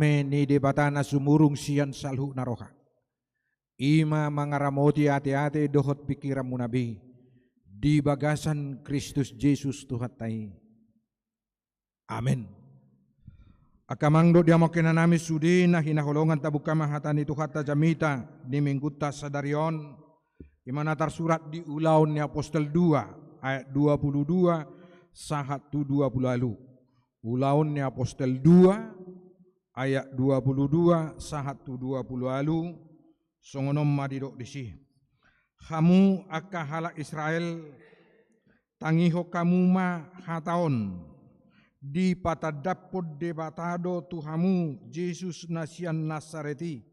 kame ni debatana sumurung sian salhu naroha. Ima mangaramoti ate-ate dohot pikiran munabi di bagasan Kristus Yesus Tuhan tai. Amin. Akamangdo dia mokena nami sudina hinaholongan tabuka mahatani Tuhata jamita di mingguta sadarion imana tersurat di ulaun ni Apostel 2 ayat 22 sahatu 20 lalu. Ulaun ni Apostel 2 ayat 22 sahatu 20 lalu songonom madidok disi. Kamu akka halak Israel tangiho kamu ma hataon di patadapod debatado Tuhamu Yesus nasian Nasareti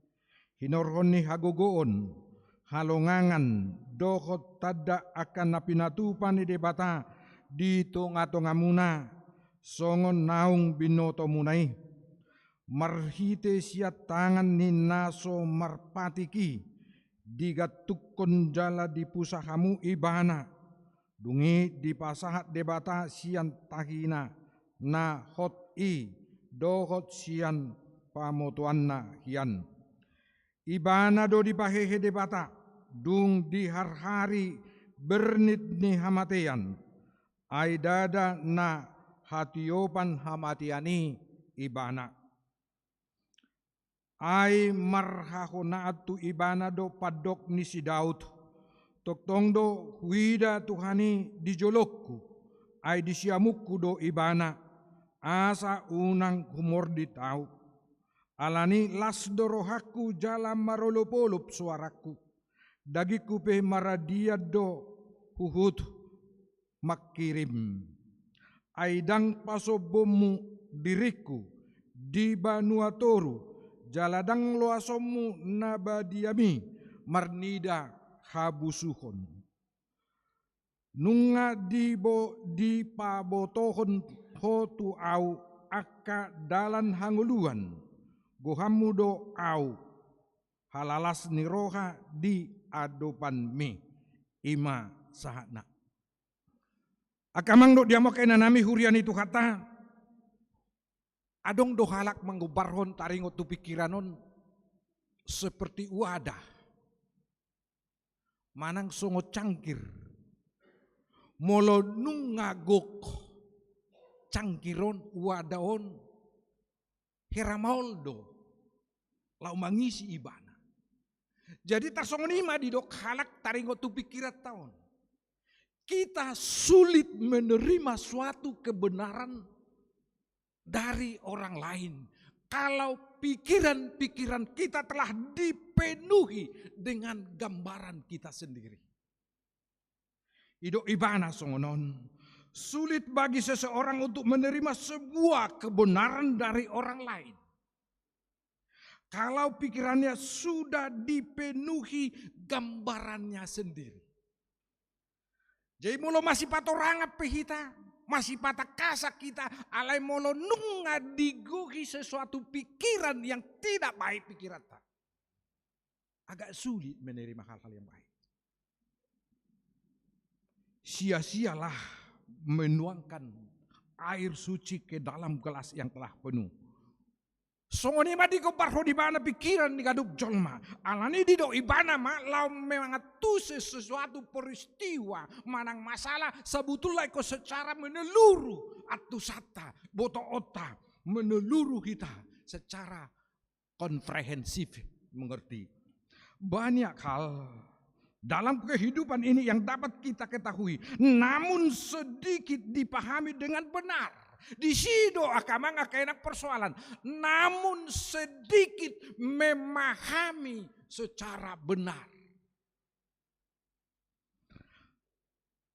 hinorhoni hagogoon halongangan dohot tada akan napinatupan di debata di tonga-tonga muna songon naung binoto munai marhite siat tangan ni naso marpatiki digatukon jala di pusahamu ibana dungi di pasahat debata sian tahina na hot i dohot sian pamotuanna hian ibana do di pahehe debata dung di har-hari bernit ni hamatean ai dada na hatiopan hamatiani ibana ai marhahonaatu ibana do padok ni si Daud toktongdo huida Tuhani di jolokku ai di siamukku do ibana asa unang humor di tau alani lasdo rohaku jalan marolopolop suaraku dagiku pe maradia do huhut makirim aidang pasobomu diriku di banuatoru jaladang loasomu nabadiami marnida habusuhon nunga di pabotohon hotu au akka dalan hanguluan gohamu do au halalas niroha di adopan mi ima sahana akamang do diamokaina nami hurian itu kata adong do halak manggubarhon taringot tu pikiranon seperti wadah manang songo cangkir molo nungagok cangkiron wadahon heramoldo lau mangisi ibana jadi tarsongonima di dok halak taringot tu pikirat tahun kita sulit menerima suatu kebenaran dari orang lain kalau pikiran-pikiran kita telah dipenuhi dengan gambaran kita sendiri. Ido ibana songonon sulit bagi seseorang untuk menerima sebuah kebenaran dari orang lain kalau pikirannya sudah dipenuhi gambarannya sendiri. Jadi mulo masih patorangap pehita masih patah kasak kita alai molo nunga diguhi sesuatu pikiran yang tidak baik pikiran tak. Agak sulit menerima hal-hal yang baik. Sia-sialah menuangkan air suci ke dalam gelas yang telah penuh. Songoni madi ko parho di mana pikiran di gadup jolma. Alani di do ibana ma lau mengatuse sesuatu peristiwa manang masalah sebetulnya ko secara menyeluruh atusata boto ota menyeluruh kita secara komprehensif mengerti. Banyak hal dalam kehidupan ini yang dapat kita ketahui namun sedikit dipahami dengan benar. Di sido akamang enak persoalan namun sedikit memahami secara benar.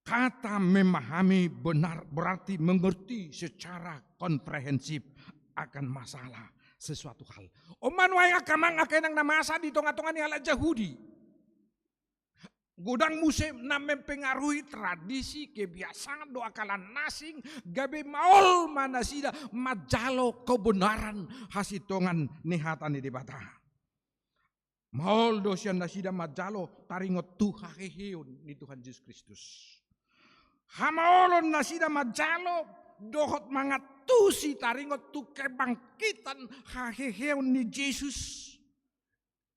Kata memahami benar berarti mengerti secara komprehensif akan masalah sesuatu hal. Oman wae akamang enak namasa di tonga-tonga ni ala Yahudi. Gudang musim na mempengaruhi tradisi kebiasaan doa kalan nasing gabe maol manasida majalo kebenaran hasitongan nihatan di bata. Maol dosian nasida majalo taringot tuhaheheun ni Tuhan Yesus Kristus. Hamaolon nasida majalo dohot mangatusi taringot tu kebangkitan haheheon ni Yesus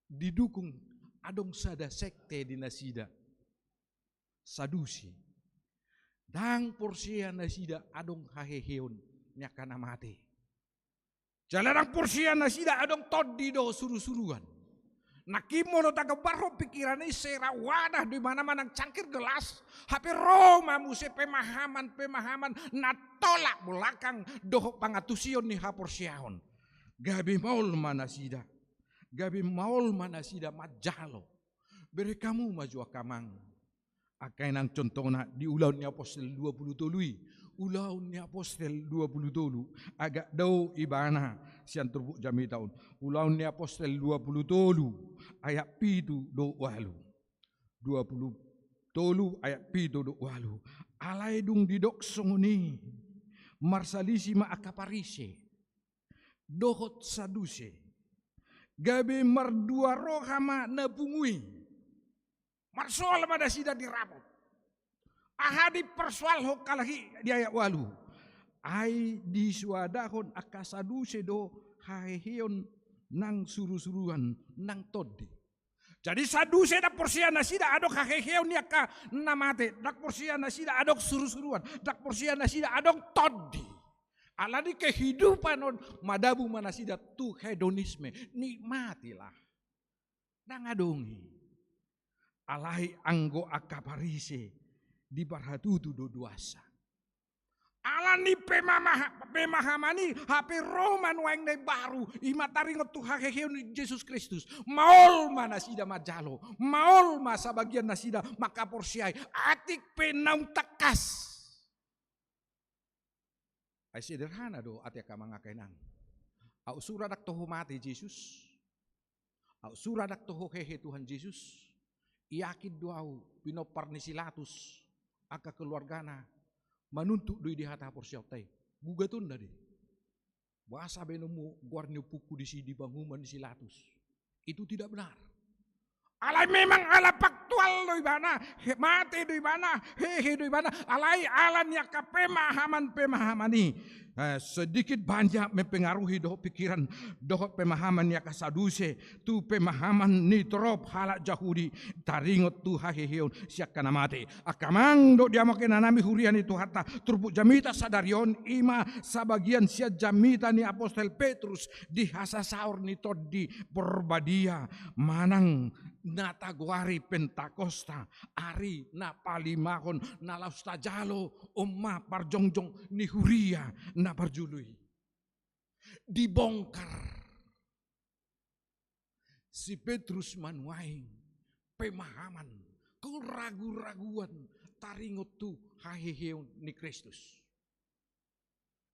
didukung adong sada sekte di nasida Sadusi. Dang porsia nasida adong haheheon nyakana mate. Jalarang porsia nasida adong todi do suru-suruan. Nakimono taga barro pikirannya sera wadah di mana-mana cangkir gelas. Hape Roma muse pemahaman natolak belakang doh pangatusion ni haporsiahon. Gabi maul manasida. Gabi maul manasida majalo. Beri kamu maju akamang. Akai nang contohna di ulaun ni apostol 20 tului. Ulaun ni apostol 20 tolu. Agak dau ibana sian turbuk jami tahun. Ulaun ni apostol 20 tolu. Ayat pitu do walu. 20 tolu ayat pitu do walu. Alai dung didok songoni. Marsalisi ma akaparise. Dohot saduse. Gabe mardua rohama napungui. Marsoal pada sida dirabot. Ahadi persoal hokalahi di ayat walu. Ai disuadahon akasaduse do haheheon nang suru-suruan nang todi. Jadi saduse dak porsia nasida adok haheheon niaka namate. Dak porsia nasida adok suru-suruan. Dak porsia nasida adok todi. Alani kehidupan on madabu manasida tu hedonisme. Nikmatilah. Nang adongi. Alai anggo akaparise di barhatutu do duasa. Alani pemahamani hape Roman wang ne baru imataringot tu hakeheon Yesus Kristus. Maol manasida majalo, maol masa bagian nasida maka porsiai atik penau takas. Ay sederhana do ati ka mga kainang. Au suradak toho mati Yesus. Au suradak toho hehe Tuhan Yesus. Iakid doau pinopar ni silatus aka keluargana manuntuk doi di hata porsiautai bugatun dari bahasa benomu guarnyo puku di sini banguman di silatus itu tidak benar. Alai memang ala faktual doi bana mate doi bana hehe doi bana alai alan yaka pemahamani. Sedikit banyak mempengaruhi doh pikiran doh pemahaman ya kasaduse tu pemahaman nitrop halak Yahudi taringot tu haheheon siakana mate akamang do dia makin anami hurian itu hatta turbuk jamita sadarion ima sabagian sia jamita ni apostol Petrus di hasasaur ni todi berbadia manang nataguari pentakosta ari na palimahon na laustajalo umma parjongjong ni huria na parjului dibongkar si Petrus manuaing pemahaman keragu-raguan taringot tu haheheon ni Kristus.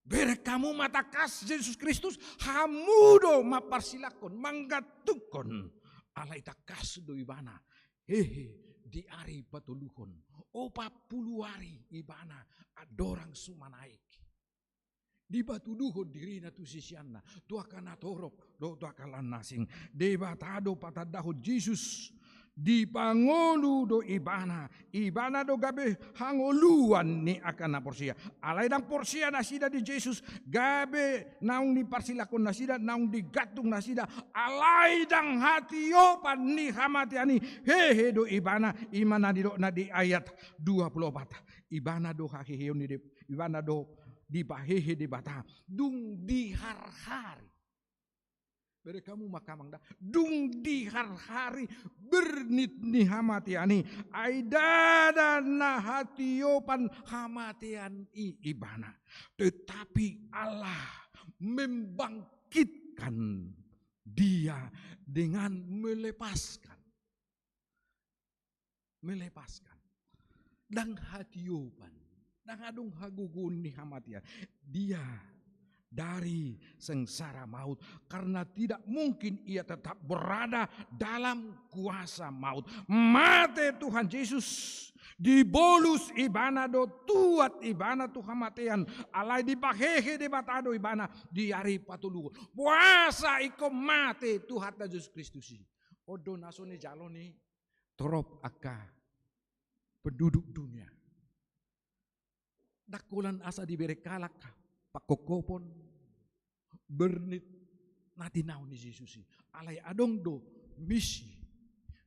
Bere kamu matakas Yesus Kristus hamudo maparsilakon manggatukon alai takas do ibana hehe di ari patuluhon opa puluari ibana adorang sumanaik di batu duhon dirina tu sisianna tu akan atorok do tu akan nasing debatado patadaho Yesus di pangolu do ibana do gabe hangoluan ni akan porsia alai dang porsia nasida di Yesus gabe naung ni parsilakon nasida naung digatung nasida alai dang hatiopan ni hamatiani hehe do ibana imana di do na di ayat 24 ibana do haheheon ni ibana do di bahehe di bata dung di har-hari. Beri kamu makamang dah dung di har-hari bernit ni hamatiani aidada na hatiopan hamatian ibana tetapi Allah membangkitkan dia dengan melepaskan dan hatiopan dan adung hagugun ni hamatian dia dari sengsara maut karena tidak mungkin ia tetap berada dalam kuasa maut. Mate Tuhan Yesus dibolus ibana do tuat ibana Tuhan matean alai dipahehe di batado ibana diari patulu puasa iko mate Tuhan Yesus Kristus odo nasone jaloni torop aka penduduk dunia Dakulan asa diberi kalak pakokopon bernit natinaw ni Jesus. Alay adong do misi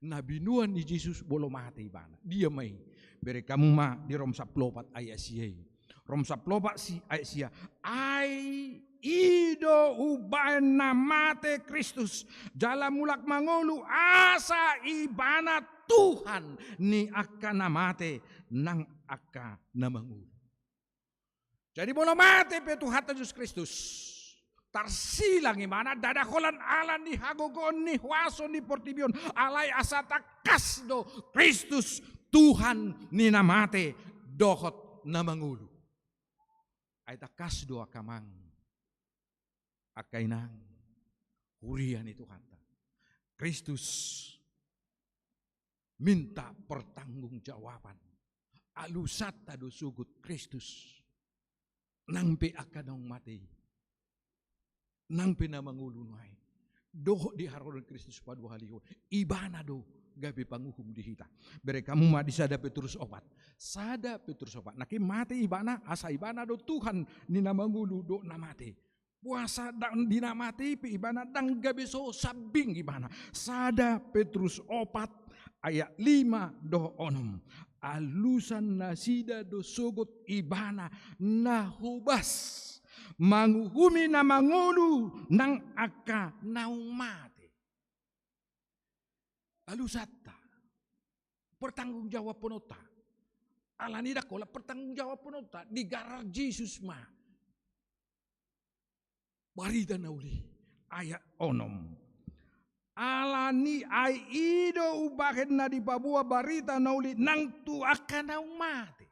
nabinuan ni Jesus bolo mati bana. Dia may beri kamu ma di Rom 14 ayat siya. Rom 14 si ayat siya. Ay ido ubayan na mate Kristus. Jala mulak mangulu asa ibana Tuhan ni aka na mate nang aka na mangulu. Jadi bolo mate pe Tuhan Yesus Kristus. Tarsilang imana dadakolan ala ni hagogon ni huaso ni portibion alay asata kasdo Kristus Tuhan ni namate dohot na mangulu. Ay takasdo akamang akainang hurian itu kata Kristus minta pertanggungjawaban alusat tado sugut Kristus nangpe akanong mati nangpe na mangulunay doho di haroon Kristus padu haliho ibana do gabi panguhum dihita bere kamu ma disada Petrus opat sada Petrus opat naki mati ibana asa ibana do Tuhan ni na mangulu do na mati puasa dan dinamati pi ibana dang gabi so sabing ibana sada Petrus opat ayat 5 do onom alusan nasida do sugut ibana nahubas manguhumi na mangulu nang aka naung mati. Alusata pertanggung jawab penota alani dakola pertanggung jawab penota di garar Jesus ma barita nauli ayat onom alani ai ido ubahen na di Papua barita nauli nang tu akan naung mati.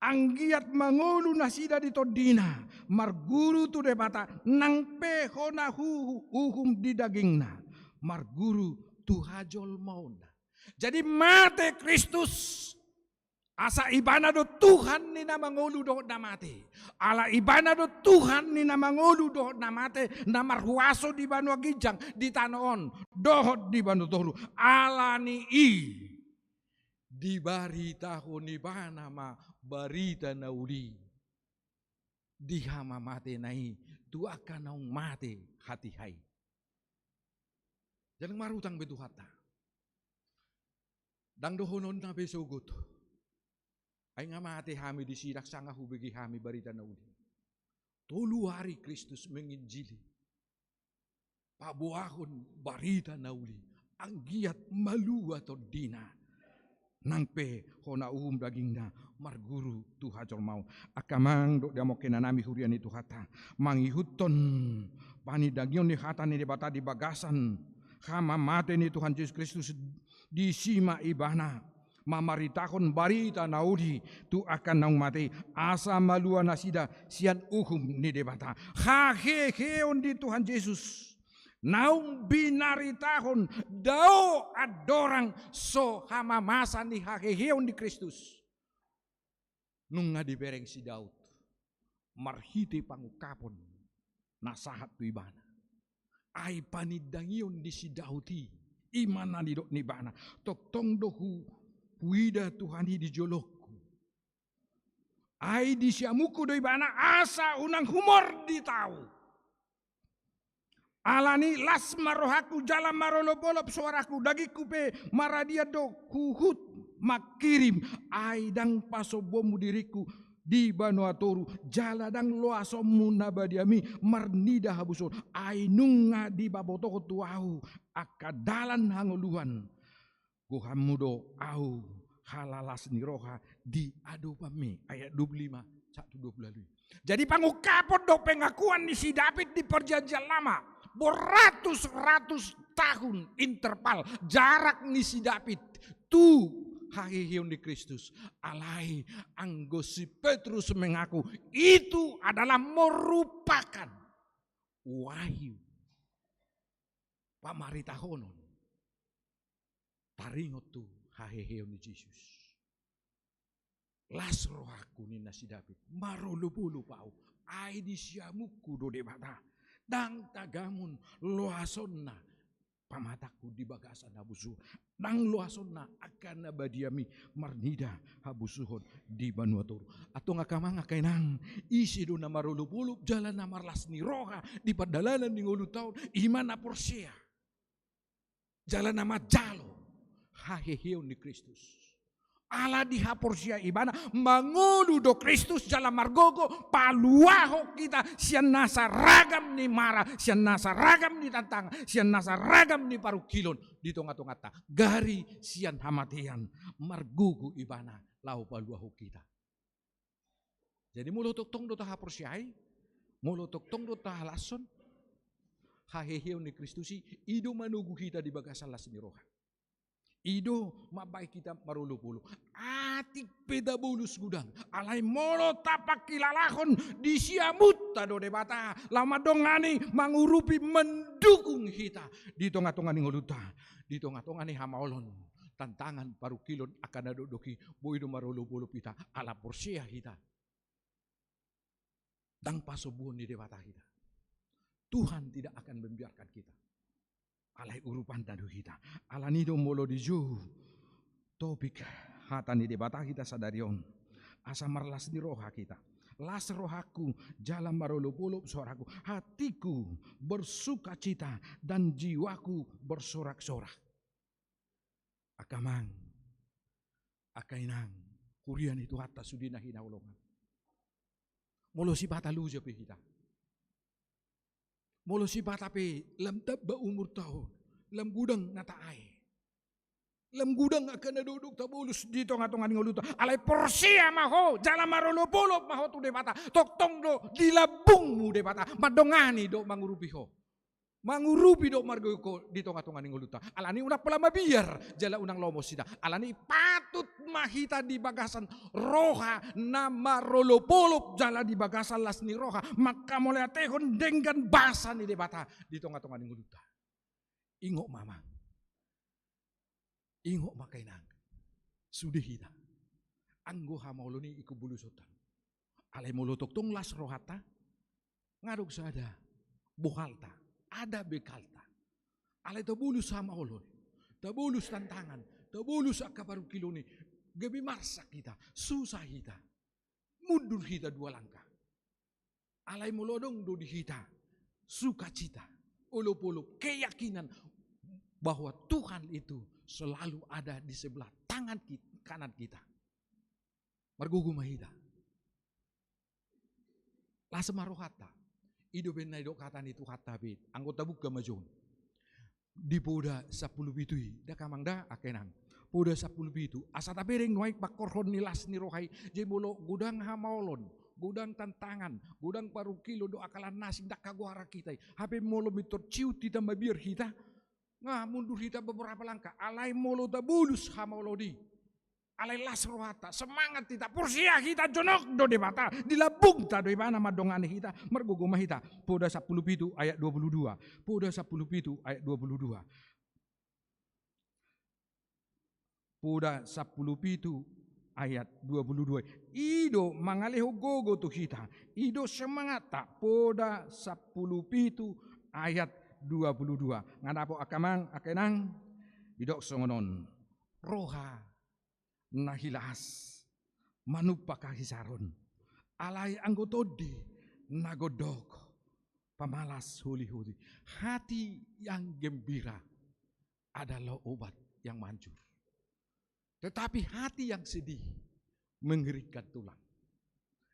Anggiat mangulu nasida di todina marguru tu debata nang pehona uhum di dagingna marguru tu hajol mauna. Jadi mate Kristus asa ibana do Tuhan ni na mangulu do na mate ala ibana do Tuhan ni na mangulu do na mate na marhuaso di Banua Gijang di Tanoon dohot di Banu Toru ala ni i di barita honi bana ma barita nauli di hama mate nai tu akan naung mate hati hai jangan marutang betu hata dang dohonon na besogut ay nga mate hami di sidak sanga hubigi hami barita nauli tolu hari Kristus menginjili pabuahon barita nauli ang giat malu atau dina nangpe hona daging na marguru tu hajol mau akamang do dia mokena nami hurian itu hata mangihuton pani dagion ni hata ni debata di bagasan hama mate ni Tuhan Yesus Kristus di sima ibana mamaritahon barita naudi tu akan naung mate asa malua nasida sian ni debata haheheon di Tuhan Yesus naung binaritahon dao adorang so hama masa ni haheheon di Kristus nung nga dibereng si Daud marhiti pangukapon nasahat tu ibana ay panidangion di si Daudi imana ni dok ni bana toktong dohu huida Tuhani di jolokku ay di siamuku do ibana asa unang humor di tau alani las marohaku jalan marolopolop suaraku dagiku pe maradia do kuhut makirim aidang pasobomu diriku di Banua Toru jaladang loasomu nabadiami marnida habuson ainunga di babotoko tuau akadalan hangoluhan kuhamudo au halalas niroha di adopame ayat 25 1:20. Jadi pangukapon do pengakuan ni si David di perjanjian lama beratus-ratus tahun interval jarak ni si David tu hahihiun di Kristus alai anggo si Petrus mengaku itu adalah merupakan wahyu pamaritahonon taringot tu hahihiun di Yesus las rohaku ni nasi David marolupulu pau ai di siamuku do debata dang tagamun loasonna pamataku di bagasan habusu nang luasonna akan nabadiami marnida habusuhon di Banuatoro atau ngakamang ngakainang isi do na marulupulup jalan na marlas ni roha di padalanan ni ngulu taon imana porsia jalan nama jalo haheheon ni Kristus ala di haporsia ibana mangulu do Kristus jalan margogo paluaho kita sian nasa ragam ni mara sian nasa ragam ni tantang sian nasa ragam ni parukilon di tonga-tongata gari sian hamatian margogo ibana lau paluaho kita jadi mulo tong do ta haporsiai mulo tong do ta halason haheheon ni Kristusi ido manugu kita di bagasan las ni roha ido mabai kita marulu-pulu atik peda bulus gudang alai molo tapak kilalahon disiamut tado debata lama dongani mangurupi mendukung kita di tonga-tongani ngoluta di tonga-tongani hamaolon tantangan paru kilon akan adodoki boido marulu-pulu kita ala porsia kita dang pasobuon di debata kita Tuhan tidak akan membiarkan kita alai urupan tadu kita alanido molo diju topik hatani debata kita sadarion asa marlas di roha kita las rohaku jalan marolopolop suaraku hatiku bersuka cita dan jiwaku bersorak-sorak akamang akainang kurian itu hatta sudina hinaulongan molo si bata luja pe kita molo si bata pe lam tabba umur tahun lam gudang nata ai lam gudang akan duduk tabulus di tonga-tonga ngoluta alai porsia maho jalan marolopolop maho tu de bata tok tong do dilabungmu de bata madongani do mangurupi ho mangurupi do margoko di tonga-tonga ngoluta alani unak pelama biar jala unang lomo sida alani patut mahita di bagasan roha nama rolopolop jala di bagasan las ni roha maka mulai tehon dengan basa ni debata di tonga-tonga ngoluta ingok mama ingok makainang sudah hita anggo hamauloni iku bulu sotan alai molotok tong las rohata ngaduk sada bohalta ada bekalta alai tabulus hamaulon tabulus tantangan tabulus akabaru kiloni gabi marsak kita susah kita mundur kita dua langkah alai molodong do di kita sukacita ulup-ulup keyakinan bahwa Tuhan itu selalu ada di sebelah tangan kita, kanan kita. Margugu mahida. Lah semarohata. Ido benai dok katan itu hatta bit. Anggota buka majon. Di poda 10 bitui. Da kamang da akenang. Poda 10 bitu. Asa tapiring nuaik bakorhon nilas ni rohai. Jebolo gudang hamaolon. Gudang tantangan. Gudang paru kilo do akalan nasi. Dak kaguara kita. Hape molo mitor ciu tita mabir kita. Nah mundur kita beberapa langkah. Alai molo tabulus hamaolodi. Alai las rohata. Semangat kita. Pursia kita jonok do debata. Dilabung ta do ibana madongane kita. Mergugumah kita. Poda 10 pitu ayat 22. Poda 10 pitu ayat 22. Poda 10 pitu ayat 22. Ido mangaleho gogo tu kita. Ido semangat tak. Poda 10 pitu ayat 22. Ngadapo akamang akenang idok songonon roha nahilas manupakahisaron alai anggotodi nagodok pamalas huli-huli hati yang gembira adalah obat yang manjur tetapi hati yang sedih mengerikan tulang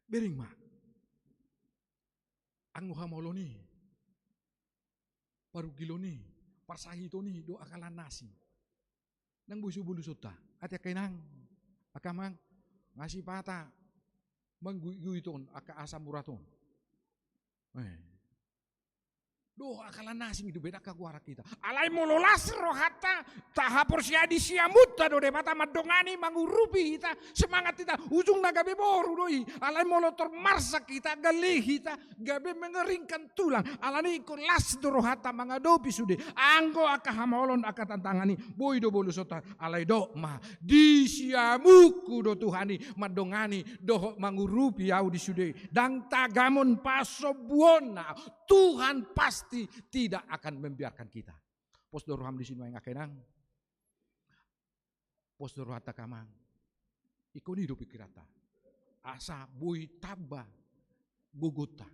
bering mak anggo hamoloni paru kiloni, pasahitoni do akalan nasi. Nang busu bulu sota, ati kainang, akamang ngasih pata, mangguiton aka asam muraton. Do akalan nasi itu beda kaguara kita. Alai mololas rohata tahapor siadi siamutta do debata madongani mangurupi kita semangat kita ujung naga beboru doi. Alai molotor marsak kita galih kita gabe mengeringkan tulang. Alani ikut las do rohata mangadopi sude. Anggo aka hamaolon aka tantangani boy do bolu sota alai do ma di siamuku do Tuhani madongani do mangurupi au di sude. Dang tagamon pasobuona Tuhan pasti tidak akan membiarkan kita. Pos doruham di sini nga kenang. Pos doruhata kamang. Iko ni do pikirata. Asa boy taba gugota.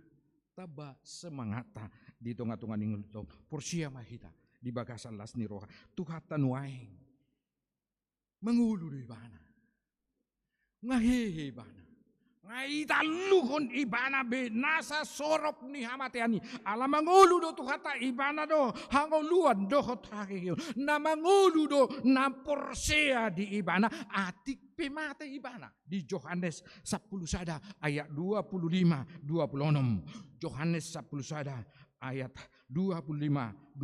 Taba semangata di tonga-tonga ningon to. Porsia mahita di bagasan las ni roha. Tuhatan waeng. Mangulu do ibana. Ngahehe ibana. Ngaitaluhon ibana be nasa sorop ni hamateani ala mangulu do tuhata ibana do hangoluan do hotakeyo na mangulu do na porsea di ibana atik pemate ibana di Yohanes 10 sada ayat 25 26 Yohanes 10 sada ayat 25-26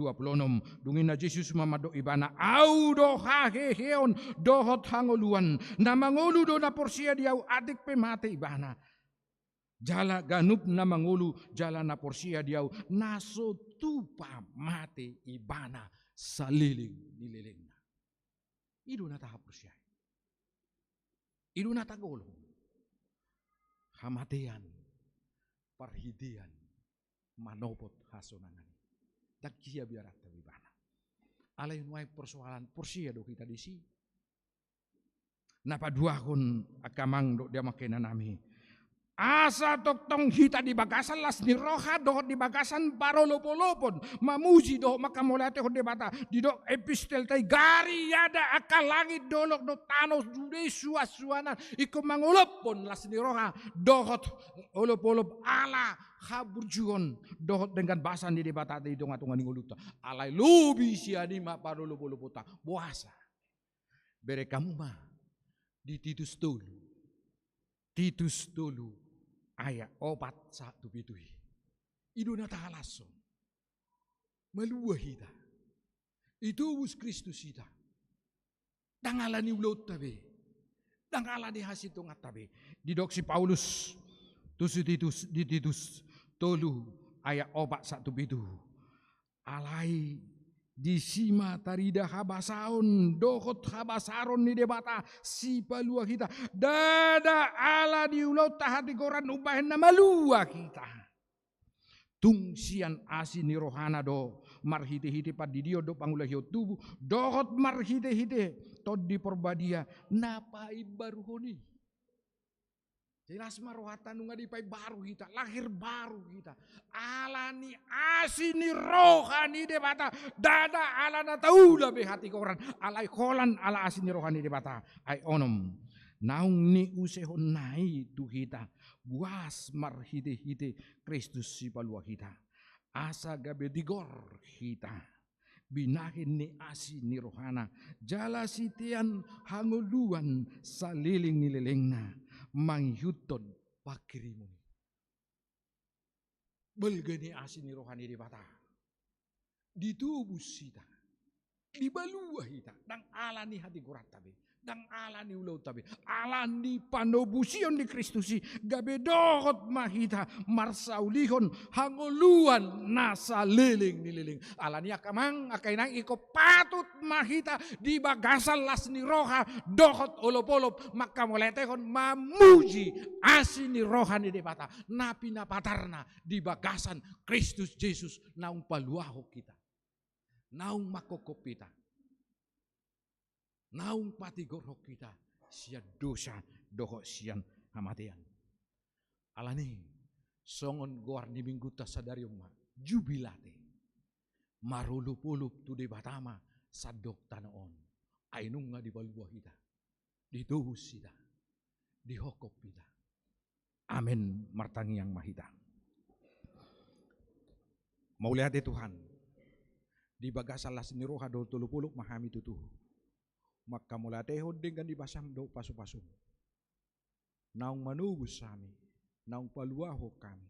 dungina Jesus mamado ibana au do haheheon dohot hangoluan na mangulu do na porsia diau adik pemate ibana jala ganup na mangulu jala na porsia diau naso tupa mate ibana saliling nililingna idu na taha porsia idu na tagolong hamatean parhidian manopot hasonangan dakia biarat ibana alain wai persoalan porsia do kita disi napa duahon akamang do dia makena nami asa tok tong hita di bagasan las ni roha do di bagasan parolopolopon mamuji do makamolate hode bata di do epistel tai gari yada akal langit dolok do tanos dude suasuanan iko mangolopon las ni roha dohot olop-olop ala haburjuon dohot dengan basan di bata di tonga-tonga ningoluta alai lubi siani ma parolopolopota puasa bere kamu mah di Titus dulu ayat 4:1 bitui. Idu na tahalason. Maluwa hita. Itu us Kristus hita. Dangalani ulot tabe. Dangalani hasitong atabe. Didok si Paulus. Di Titus tolu ayat 4:1 bitu. Alai di sima tarida habasaon dohot habasaron ni debata si palua kita dada ala di ulau tahati koran ubahin nama lua kita tungsian asin ni rohana do marhite-hite padidio do pangulahio tubuh dohot marhite-hite tod di perbadia napai baruhoni jelas marohatan nunga dipai baru kita, lahir baru kita. Alani asini rohani debata, dada alana taula be hati koran, alai kolan ala asini rohani debata. Ai onom, naung ni usehon nai tu kita, buas marhite-hite Kristus si palua kita. Asa gabe digor kita. Binahin ni asi ni rohana jala sitian hanguluan saliling nililingna manghyutod pakirimuni belgani asi ni rohani di bata ditubus sita dibalua hita dang alani hati kurat tabe dang alani ulau tabe alani panobusion di Kristusi gabe dohot mahita marsaulihon hangoluan nasa liling nililing alani akamang akainang iko patut mahita di bagasan las ni roha dohot olop-olop maka moletehon mamuji asini roha ni debata napi napatarna di bagasan Kristus Yesus naung paluaho kita naung makokop kita naung pati gorok kita sian dosa doho sian hamatian alani songon goar ni minggu tasadari umma jubilate marulup-ulup tu de batama sadok tanaon ainung nga di balua kita dituhus kita dihokop kita amin martangi yang mahita mau lihat Tuhan di bagasan las ni roha do tulupuluk mahami tutuh maka mulatehon dengan dibasam do pasu-pasu naung manubus kami naung paluaho kami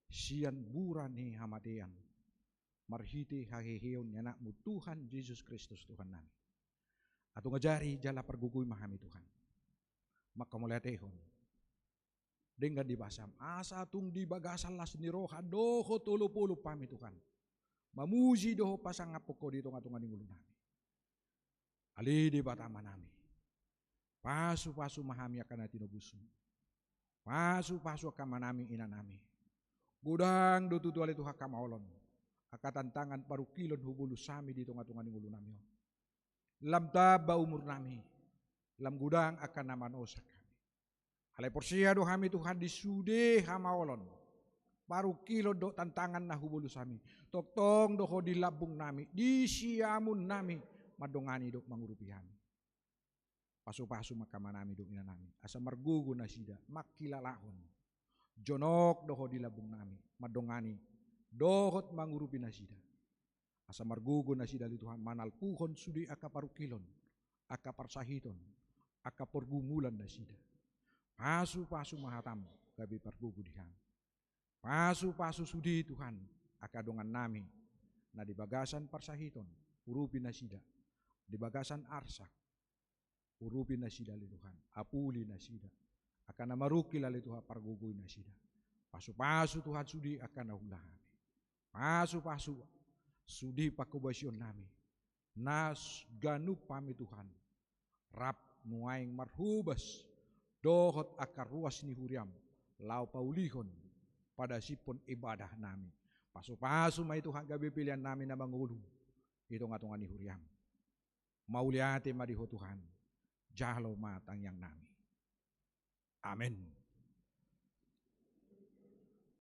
sian burani hamatean marhiti haheheon anakmu Tuhan Yesus Kristus Tuhan nami atau ngajari jala pergugui mahami Tuhan maka mulatehon dengan dibasam asa tung di bagasan las ni roha doho tulu-pulu pami Tuhan mamuji doho pasang apoko di tonga-tonga ningulu nami ali di batama nami pasu-pasu mahami akan tinubusum pasu-pasu akan manami ina nami gudang do tutu ali tuha kamaolon aka tantangan paru kilon hubulu sami di tunga-tunga ni ulu nami. Lam taba umur nami, lam gudang akan nama nosa kami. Alai porsia do kami Tuhan disude hamaolon. Paru kilon do tantangan na hubulu sami. Toktong do di labung nami, di siamun nami, madongani do mangurupihan. Pasu-pasu makamanami do ina nami. Asa margugu na sida, makilalahon. Jonok do di labung nami, madongani. Dohot mangurupi nasida. Asa margugo nasida li Tuhan manalpuhon sudi aka parukilon, aka parsahiton, aka pergumulan nasida. Pasu-pasu mahatam gabi pargugu dihan. Pasu-pasu sudi Tuhan aka dongan nami na di bagasan parsahiton, urupi nasida. Di bagasan arsak, urupi nasida li Tuhan, apuli nasida. Aka namaruki li Tuhan pargugui nasida. Pasu-pasu Tuhan sudi akan nahudahan. Pasu-pasu sudi pakubasion nami. Nas ganu pami Tuhan. Rap nuaing marhubas. Dohot akar ruas ni huriam. Lau paulihon pada sipon ibadah nami. Pasu-pasu may Tuhan gabi pilihan nami na mangulu. Ito nga tunga ni huriam. Mauliate madiho Tuhan. Jalo matang yang nami. Amen.